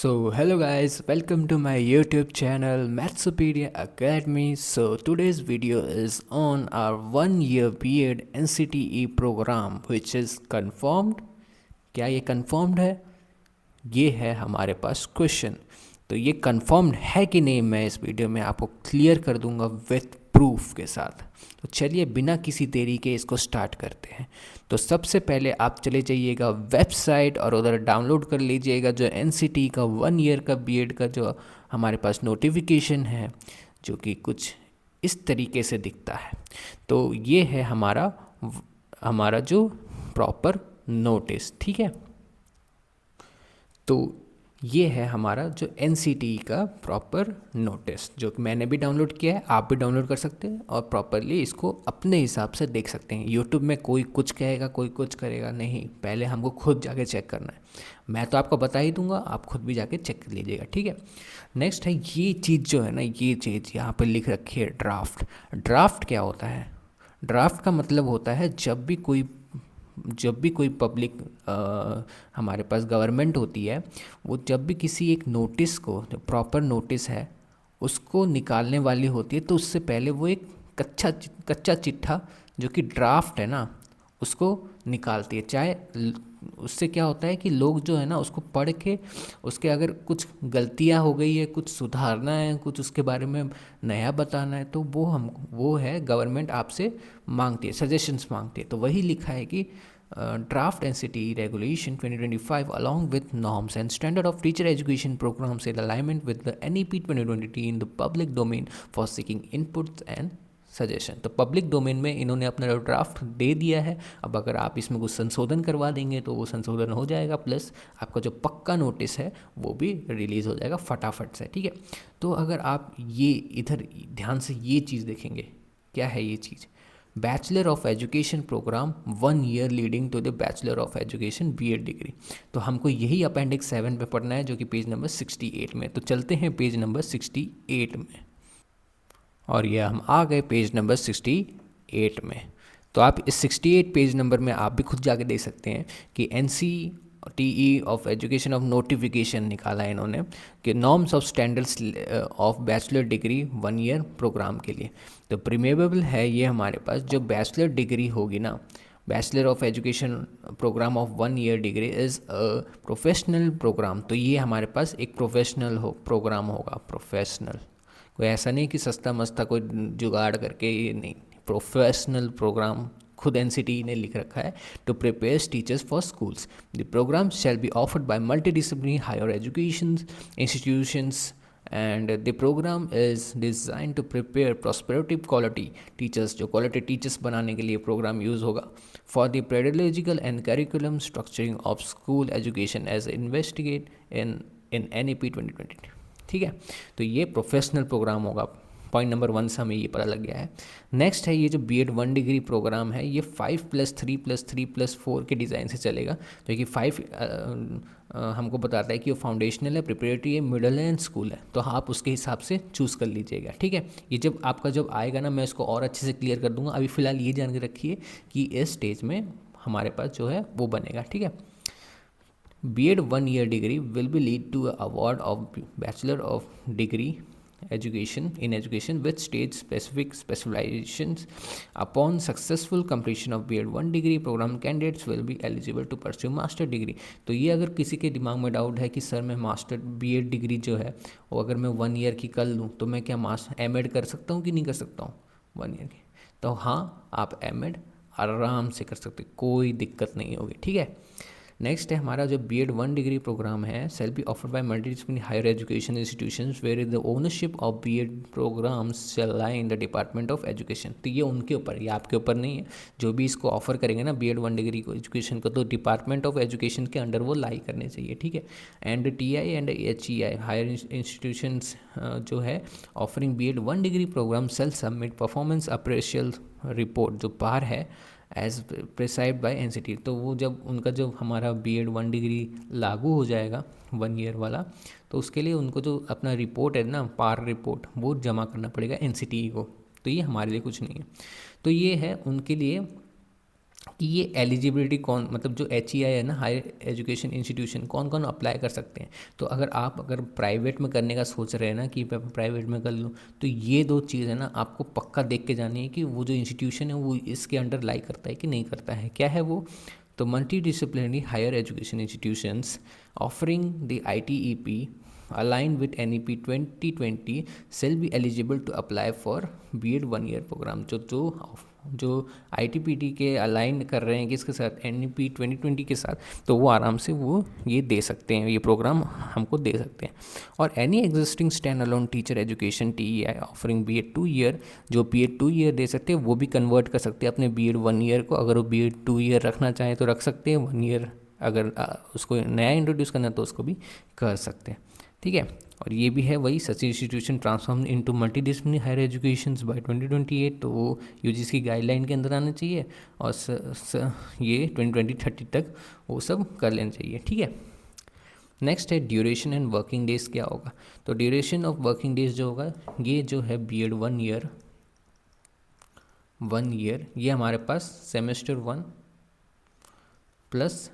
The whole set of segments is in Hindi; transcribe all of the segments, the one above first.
Hello guys, welcome to my YouTube channel Mathsopedia Academy. So today's video is on our 1 year B.Ed NCTE program which is confirmed. क्या ये confirmed है? ये है हमारे पास क्वेश्चन। तो ये confirmed है कि नहीं, मैं इस वीडियो में आपको क्लियर कर दूंगा विथ प्रूफ के साथ। तो चलिए बिना किसी देरी के इसको स्टार्ट करते हैं। तो सबसे पहले आप चले जाइएगा वेबसाइट और उधर डाउनलोड कर लीजिएगा जो NCT का 1 year का B.Ed का जो हमारे पास नोटिफिकेशन है, जो कि कुछ इस तरीके से दिखता है। तो ये है हमारा जो प्रॉपर नोटिस, ठीक है। तो ये है हमारा जो NCTE का प्रॉपर नोटिस, जो कि मैंने भी डाउनलोड किया है, आप भी डाउनलोड कर सकते हैं और प्रॉपरली इसको अपने हिसाब से देख सकते हैं। यूट्यूब में कोई कुछ कहेगा, कोई कुछ करेगा नहीं, पहले हमको खुद जाके चेक करना है। मैं तो आपको बता ही दूंगा, आप खुद भी जाके चेक कर लीजिएगा, ठीक है। नेक्स्ट है ये चीज़ जो है ना, ये चीज़ यहाँ पर लिख रखी है ड्राफ्ट। ड्राफ्ट क्या होता है? ड्राफ्ट का मतलब होता है जब भी कोई पब्लिक हमारे पास गवर्नमेंट होती है, वो जब भी किसी एक नोटिस को, जो प्रॉपर नोटिस है, उसको निकालने वाली होती है, तो उससे पहले वो एक कच्चा चिट्ठा जो कि ड्राफ्ट है ना, उसको निकालती है। उससे क्या होता है कि लोग जो है ना उसको पढ़ के उसके अगर कुछ गलतियां हो गई है, कुछ सुधारना है, कुछ उसके बारे में नया बताना है, तो वो है गवर्नमेंट आपसे मांगती है, सजेशंस मांगती है। तो वही लिखा है कि draft NCTE regulation 2025 along with norms and standard of teacher education programs in alignment with the NEP 2020 in the public domain for seeking inputs and suggestion. तो पब्लिक डोमेन में इन्होंने अपना जो ड्राफ्ट दे दिया है। अब अगर आप इसमें कुछ संशोधन करवा देंगे तो वो संशोधन हो जाएगा, प्लस आपका जो पक्का नोटिस है वो भी रिलीज़ हो जाएगा फटाफट से, ठीक है। तो अगर आप ये इधर ध्यान से ये चीज़ देखेंगे, क्या है ये चीज़? Bachelor of education programme 1 year leading to the bachelor of education B.Ed degree. तो हमको यही अपेंडिक्स 7 पे पढ़ना है, जो कि पेज नंबर 68 में। तो चलते हैं पेज नंबर 68 में, और ये हम आ गए पेज नंबर 68 में। तो आप इस 68 पेज नंबर में आप भी खुद जाके देख सकते हैं कि NCTE of education of notification निकाला है इन्होंने कि norms of standards of bachelor degree 1 year programme के लिए। तो प्रीमेबल है ये हमारे पास जो बैचलर डिग्री होगी ना, bachelor of education programme of 1 year degree is professional programme. तो ये हमारे पास एक प्रोफेशनल प्रोग्राम होगा, प्रोफेशनल। कोई ऐसा नहीं कि सस्ता मस्ता कोई जुगाड़ करके, ये नहीं, प्रोफेशनल प्रोग्राम खुद NCTE ने लिख रखा है। To prepare teachers for schools, the programme shall be offered by multidisciplinary higher education institutions and the programme is design to prepare prosperity quality teachers. जो क्वालिटी टीचर्स बनाने के लिए प्रोग्राम यूज़ होगा for the pedagogical and curriculum structuring of school education as investigate in NEP 2020, ठीक है। तो ये प्रोफेशनल प्रोग्राम होगा। पॉइंट नंबर 1 से हमें ये पता लग गया है। नेक्स्ट है ये जो B.Ed 1 डिग्री प्रोग्राम है, ये 5+3+3+4 के डिज़ाइन से चलेगा। तो कि 5 हमको बताता है कि वो फाउंडेशनल है, प्रिपरेटरी है, मिडल है एंड स्कूल है। तो आप उसके हिसाब से चूज़ कर लीजिएगा, ठीक है। ये जब आएगा ना, मैं इसको और अच्छे से क्लियर कर दूंगा। अभी फ़िलहाल ये जान के रखिए कि इस स्टेज में हमारे पास जो है वो बनेगा, ठीक है। B.Ed 1 year degree will be lead to a award of Bachelor of Degree in education with state specific specializations. Upon successful completion of B.Ed 1 degree program, candidates will be eligible to pursue master degree. तो ये अगर किसी के दिमाग में डाउट है कि सर मैं मास्टर B.Ed डिग्री जो है वो अगर मैं 1 year की कर लूँ तो मैं क्या M.Ed कर सकता हूँ कि नहीं कर सकता हूँ 1 year की? तो हाँ, आप M.Ed आराम से कर सकते, कोई दिक्कत नहीं होगी, ठीक है। नेक्स्ट है हमारा जो B.Ed 1 डिग्री प्रोग्राम है, shall be offered by multidisciplinary higher education institutions where is the ownership of B.Ed programmes shall lie in the department of education. तो ये उनके ऊपर, ये आपके ऊपर नहीं है। जो भी इसको ऑफर करेंगे ना B.Ed 1 डिग्री को एजुकेशन को, तो डिपार्टमेंट ऑफ एजुकेशन के अंडर वो लाई करने चाहिए, ठीक है। And TI and HEI higher institutions जो है offering B.Ed 1 degree programme shall submit performance appraisal report जो पार है एज प्रिस्क्राइब्ड बाय NCTE। तो वो जब उनका जब हमारा B.Ed 1 डिग्री लागू हो जाएगा 1 year वाला, तो उसके लिए उनको जो अपना रिपोर्ट है ना, पार रिपोर्ट, वो जमा करना पड़ेगा NCTE को। तो ये हमारे लिए कुछ नहीं है। तो ये है उनके लिए कि ये एलिजिबिलिटी कौन, मतलब जो HEI है ना, हायर एजुकेशन इंस्टीट्यूशन, कौन कौन अप्लाई कर सकते हैं। तो अगर प्राइवेट में करने का सोच रहे हैं ना कि मैं प्राइवेट में कर लूँ, तो ये दो चीज़ है ना आपको पक्का देख के जानी है कि वो जो इंस्टीट्यूशन है वो इसके अंडर लाई करता है कि नहीं करता है। क्या है वो? तो multidisciplinary higher education institutions offering the ITEP aligned with NEP 2020 shall be eligible to apply for B.Ed 1 year programme. जो ITPT के अलाइन कर रहे हैं किसके साथ? NEP 2020 के साथ, तो वो आराम से वो ये दे सकते हैं, ये प्रोग्राम हमको दे सकते हैं। और any existing stand alone teacher education TEI offering B.Ed 2 year, जो B.Ed 2 ईयर दे सकते हैं वो भी कन्वर्ट कर सकते हैं अपने B.Ed 1 ईयर को। अगर वो B.Ed 2 ईयर रखना चाहें तो रख सकते हैं, 1 ईयर अगर उसको नया इंट्रोड्यूस करना है तो उसको भी कर सकते हैं। ठीक है। और ये भी है वही, such institution transform into multidisciplinary higher education by 2028, तो वो यूजीसी की गाइडलाइन के अंदर आना चाहिए। और ये 2030 तक वो सब कर लेना चाहिए। ठीक है। नेक्स्ट है ड्यूरेशन एंड वर्किंग डेज क्या होगा। तो ड्यूरेशन ऑफ वर्किंग डेज जो होगा, ये जो है B.Ed 1 ईयर ये हमारे पास सेमेस्टर 1 प्लस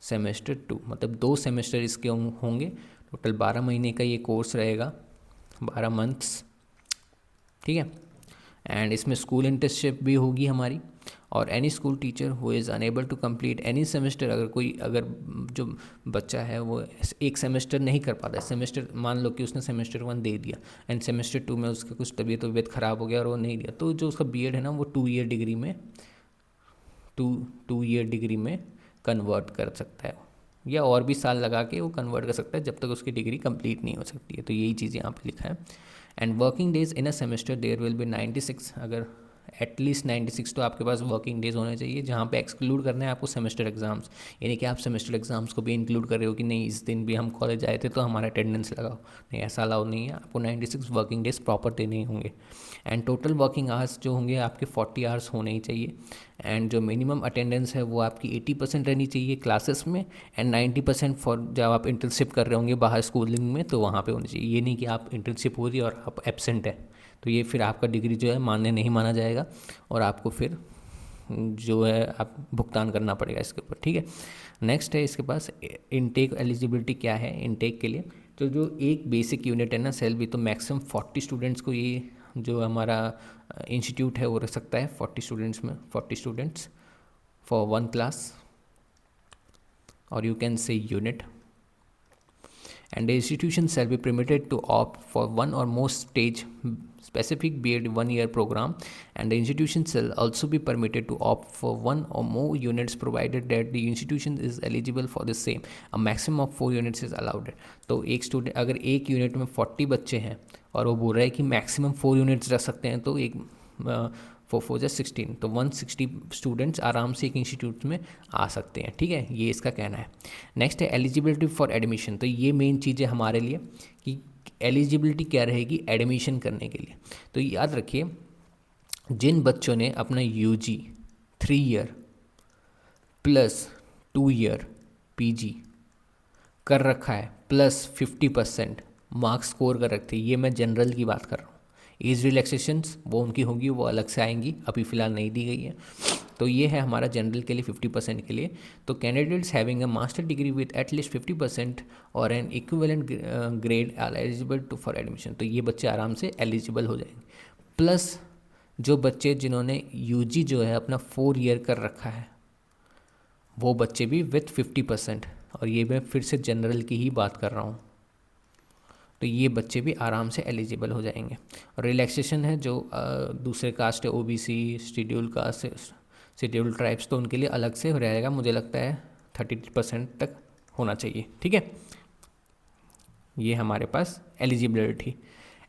सेमेस्टर 2, मतलब 2 सेमेस्टर इसके होंगे। टोटल 12 महीने का ये कोर्स रहेगा, 12 मंथ्स। ठीक है। एंड इसमें स्कूल इंटर्नशिप भी होगी हमारी। और any school teacher who is unable to complete any semester, अगर जो बच्चा है वो एक सेमेस्टर नहीं कर पाता है, सेमेस्टर मान लो कि उसने सेमेस्टर 1 दे दिया एंड सेमेस्टर 2 में उसका कुछ तबीयत ख़राब हो गया और वो नहीं दिया, तो जो उसका B.Ed है ना वो 2 ईयर डिग्री में टू ईयर डिग्री में कन्वर्ट कर सकता है, या और भी साल लगा के वो कन्वर्ट कर सकता है जब तक उसकी डिग्री कंप्लीट नहीं हो सकती है। तो यही चीज़ यहाँ पे लिखा है। And working days in a semester there will be 96, अगर एटलीस्ट 96 तो आपके पास वर्किंग डेज होने चाहिए, जहाँ पे एक्सक्लूड करना है आपको सेमेस्टर एग्जाम्स, यानी कि आप सेमेस्टर एग्जाम्स को भी इंक्लूड कर रहे हो कि नहीं इस दिन भी हम कॉलेज आए थे तो हमारा अटेंडेंस लगाओ, नहीं ऐसा अलाउ नहीं है, आपको 96 वर्किंग डेज प्रॉपर देने होंगे। एंड टोटल वर्किंग आवर्स जो होंगे आपके 40 आवर्स होने ही चाहिए। एंड जो मिनिमम अटेंडेंस है वो आपकी 80% रहनी चाहिए क्लासेस में, एंड 90% फॉर जब आप इंटर्नशिप कर रहे होंगे बाहर स्कूलिंग में तो वहाँ पे होनी चाहिए। ये नहीं कि आप इंटर्नशिप हो रही है और आप एब्सेंट है, तो ये फिर आपका डिग्री जो है मान्य नहीं माना जाएगा और आपको फिर जो है आप भुगतान करना पड़ेगा इसके ऊपर। ठीक है। नेक्स्ट है इसके पास इनटेक एलिजिबिलिटी क्या है इनटेक के लिए। तो जो एक बेसिक यूनिट है ना सेल भी, तो मैक्सिमम 40 स्टूडेंट्स को ये जो हमारा इंस्टीट्यूट है वो रख सकता है, 40 स्टूडेंट्स में, 40 स्टूडेंट्स फॉर 1 क्लास, और you can say unit. And the institution shall be permitted to opt for one or more stage specific B.Ed 1 year program, and the institution shall also be permitted to opt for one or more units provided that the institution is eligible for the same. A maximum of 4 units is allowed. तो एक स्टूडेंट अगर एक यूनिट में 40 बच्चे हैं और वो बोल रहा है कि मैक्सिमम 4 यूनिट्स रख सकते हैं, तो एक 4 4 16, तो 160 स्टूडेंट्स आराम से एक इंस्टीट्यूट में आ सकते हैं। ठीक है, ये इसका कहना है। नेक्स्ट है एलिजिबिलिटी फॉर एडमिशन। तो ये मेन चीज़ है हमारे लिए कि एलिजिबिलिटी क्या रहेगी एडमिशन करने के लिए। तो याद रखिए, जिन बच्चों ने अपना UG 3 year plus 2 year PG कर रखा है प्लस 50% मार्क्स स्कोर कर रखते हैं, ये मैं जनरल की बात कर रहा हूँ। एज रिलैक्सेशंस वो उनकी होगी, वो अलग से आएंगी, अभी फ़िलहाल नहीं दी गई है। तो ये है हमारा जनरल के लिए 50% के लिए। तो candidates having a master degree with at least 50% और an equivalent grade are eligible to for admission. तो ये बच्चे आराम से एलिजिबल हो जाएंगे। प्लस जो बच्चे जिन्होंने UG जो है अपना 4 ईयर कर रखा है, वो बच्चे भी विथ 50%, और ये मैं फिर से जनरल की ही बात कर रहा हूँ, तो ये बच्चे भी आराम से एलिजिबल हो जाएंगे। और रिलैक्सेशन है जो दूसरे कास्ट है, OBC, schedule caste, schedule tribes, तो उनके लिए अलग से रहेगा, मुझे लगता है 30% तक होना चाहिए। ठीक है, ये हमारे पास एलिजिबिलिटी।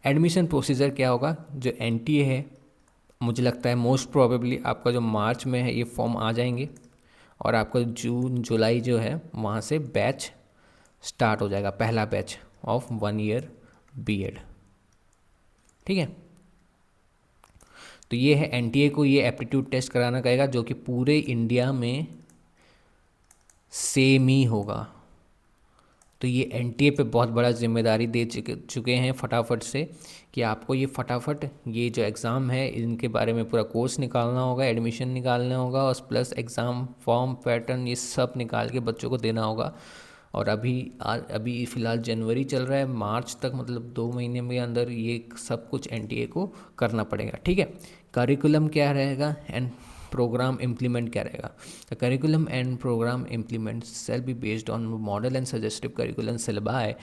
एडमिशन प्रोसीजर क्या होगा, जो NTA है मुझे लगता है मोस्ट प्रोबेबली आपका जो मार्च में है ये फॉर्म आ जाएंगे, और आपका जून जुलाई जो है वहाँ से बैच स्टार्ट हो जाएगा, पहला बैच ऑफ 1 ईयर B.Ed। ठीक है, तो ये है NTA को ये एप्टीट्यूड टेस्ट कराना कहेगा, जो कि पूरे इंडिया में सेम ही होगा। तो ये एनटीए पे बहुत बड़ा जिम्मेदारी दे चुके हैं फटाफट से कि आपको ये फटाफट ये जो एग्ज़ाम है इनके बारे में पूरा कोर्स निकालना होगा, एडमिशन निकालना होगा और प्लस एग्ज़ाम फॉर्म पैटर्न ये सब निकाल के बच्चों को देना होगा। और अभी फ़िलहाल जनवरी चल रहा है, मार्च तक मतलब 2 महीने में अंदर ये सब कुछ एनटीए को करना पड़ेगा। ठीक है, करिकुलम क्या रहेगा एंड प्रोग्राम इम्प्लीमेंट क्या रहेगा। The curriculum and programme implement shall be based on model and suggestive curriculum syllabi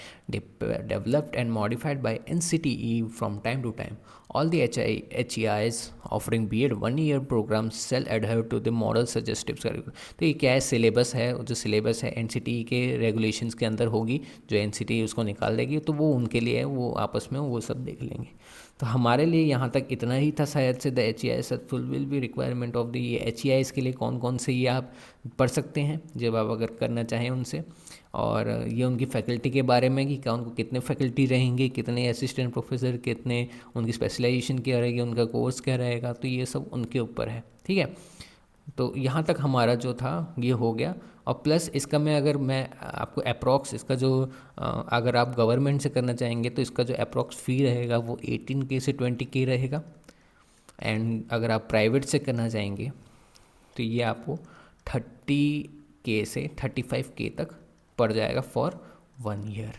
developed and modified by NCTE from time to time. All the HEIs offering B.Ed 1 year programs shall adhere to the model suggestive curriculum. तो ये क्या है, सिलेबस है, जो सिलेबस है NCTE के रेगुलेशंस के अंदर होगी, जो NCTE उसको निकाल देगी, तो वो उनके लिए है, वो आपस में वो सब देख लेंगे। तो हमारे लिए यहाँ तक इतना ही था शायद से। द HEIs फुलफिल भी रिक्वायरमेंट ऑफ द ये HEIs के लिए कौन कौन से ये आप पढ़ सकते हैं जब आप अगर करना चाहें उनसे, और ये उनकी फैकल्टी के बारे में कि क्या उनको कितने फैकल्टी रहेंगे, कितने असिस्टेंट प्रोफेसर, कितने उनकी स्पेशलाइजेशन क्या रहेगी, उनका कोर्स क्या रहेगा, तो ये सब उनके ऊपर है। ठीक है, तो यहाँ तक हमारा जो था ये हो गया। और प्लस इसका मैं आपको अप्रॉक्स इसका जो अगर आप गवर्नमेंट से करना चाहेंगे तो इसका जो अप्रॉक्स फ़ी रहेगा वो 18K से 20K रहेगा। एंड अगर आप प्राइवेट से करना चाहेंगे तो ये आपको 30K से 35K तक पड़ जाएगा फॉर 1 ईयर,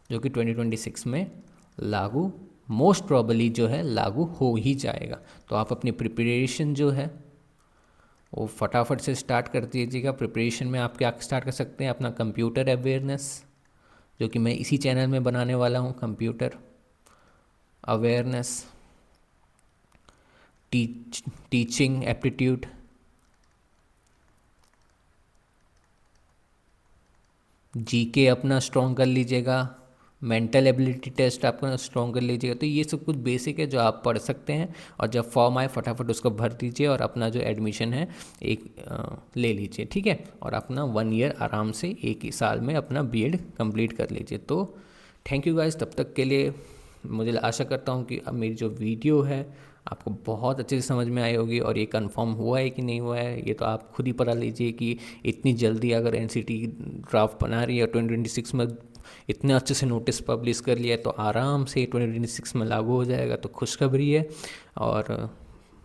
जो कि 2026 में लागू मोस्ट प्रॉबली जो है लागू हो ही जाएगा। तो आप अपनी प्रिपरेशन जो है वो फटाफट से स्टार्ट कर दीजिएगा। प्रिपरेशन में आप क्या स्टार्ट कर सकते हैं, अपना कंप्यूटर अवेयरनेस, जो कि मैं इसी चैनल में बनाने वाला हूँ, computer awareness, teaching aptitude, GK अपना स्ट्रॉन्ग कर लीजिएगा, मेंटल एबिलिटी टेस्ट आपका स्ट्रॉन्ग कर लीजिएगा। तो ये सब कुछ बेसिक है जो आप पढ़ सकते हैं, और जब फॉर्म आए फटाफट उसको भर दीजिए और अपना जो एडमिशन है ले लीजिए। ठीक है, और अपना 1 ईयर आराम से एक ही साल में अपना बीएड कंप्लीट कर लीजिए। तो थैंक यू गाइस, तब तक के लिए मुझे आशा करता हूँ कि अब मेरी जो वीडियो है आपको बहुत अच्छे से समझ में आई होगी, और ये कंफर्म हुआ है कि नहीं हुआ है ये तो आप खुद ही पता लीजिए कि इतनी जल्दी अगर एनसीटी ड्राफ्ट बना रही है 2026 में, इतने अच्छे से नोटिस पब्लिश कर लिया है, तो आराम से 2026 में लागू हो जाएगा। तो खुशखबरी है, और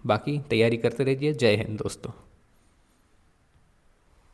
बाकी तैयारी करते रहिए। जय हिंद दोस्तों।